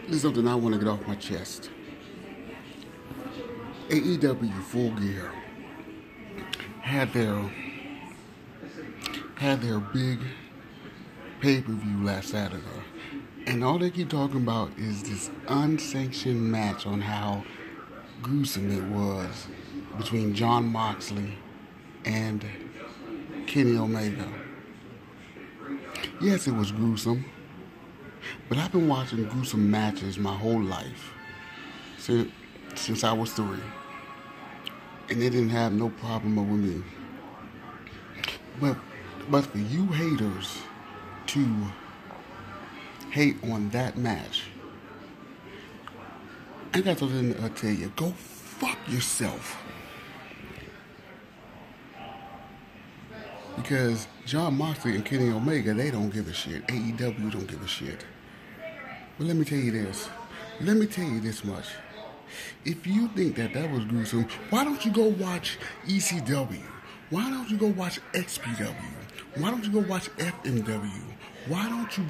This is something I want to get off my chest. AEW Full Gear had their big pay-per-view last Saturday, and all they keep talking about is this unsanctioned match on how gruesome it was between Jon Moxley and Kenny Omega. Yes, it was gruesome, but I've been watching gruesome matches my whole life since I was 3, and they didn't have no problem with me. But for you haters to hate on that match, I got something to tell you. Go fuck yourself. Because Jon Moxley and Kenny Omega, they don't give a shit. AEW don't give a shit. But let me tell you this. Let me tell you this much. If you think that was gruesome, why don't you go watch ECW? Why don't you go watch XPW? Why don't you go watch FMW? Why don't you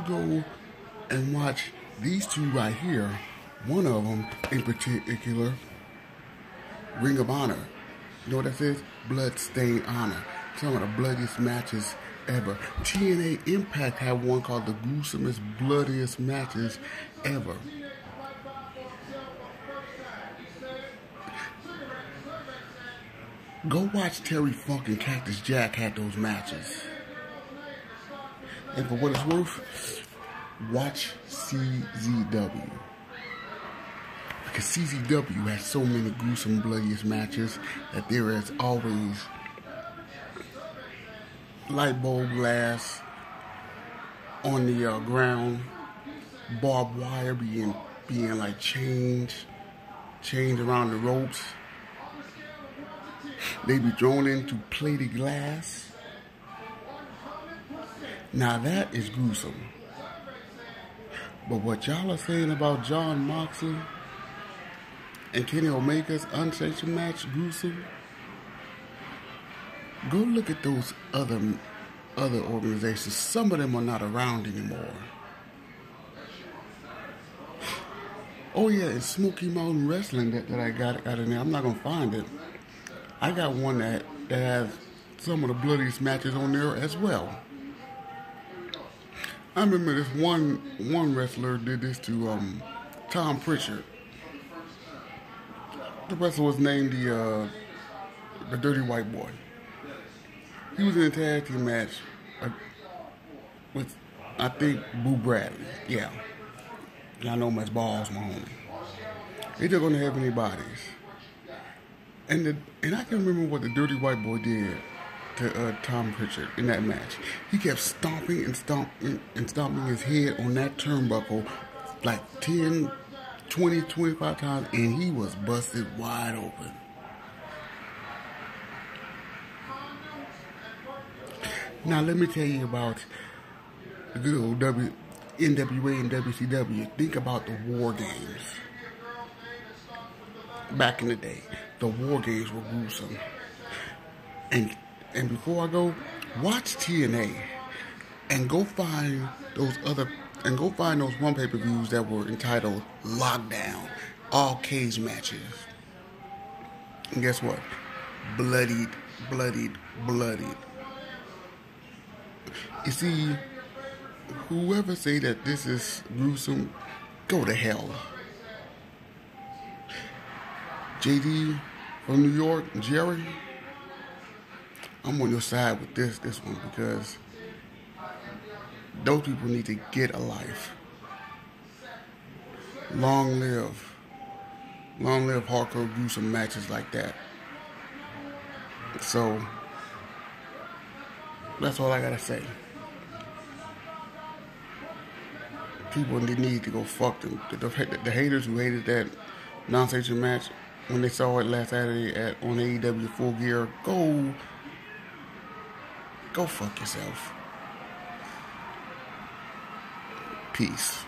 go and watch these two right here? One of them in particular, Ring of Honor. You know what that says? Bloodstained Honor. Some of the bloodiest matches ever. TNA Impact had one called the gruesomest, bloodiest matches ever. Go watch Terry Funk and Cactus Jack had those matches. And for what it's worth, watch CZW. Because CZW has so many gruesome, bloodiest matches that there is always light bulb glass on the ground, barbed wire being like chains around the ropes. They be thrown into plated glass. Now that is gruesome. But what y'all are saying about Jon Moxley and Kenny Omega's unsanctioned match, gruesome, go look at those other organizations. Some of them are not around anymore. Oh yeah, and Smoky Mountain Wrestling that I got in there. I'm not gonna find it. I got one that has some of the bloodiest matches on there as well. I remember this one wrestler did this to Tom Pritchard. The wrestler was named the Dirty White Boy. He was in a tag team match with, I think, Boo Bradley. Yeah. I know him as Balls, my homie. They took on the Heavenly Bodies. And I can remember what the Dirty White Boy did to Tom Pritchard in that match. He kept stomping and stomping his head on that turnbuckle like 10, 20, 25 times, and he was busted wide open. Now let me tell you about the good old NWA and WCW. Think about the War Games. Back in the day, the War Games were gruesome. And before I go, watch TNA and go find those one pay-per-views that were entitled Lockdown, all cage matches. And guess what? Bloodied. You see, whoever say that this is gruesome, go to hell. JD from New York, Jerry, I'm on your side with this one, because those people need to get a life. Long live hardcore gruesome matches like that. So that's all I gotta say. People need to go fuck them. The haters who hated that non-sanction match when they saw it last Saturday on AEW Full Gear, go fuck yourself. Peace.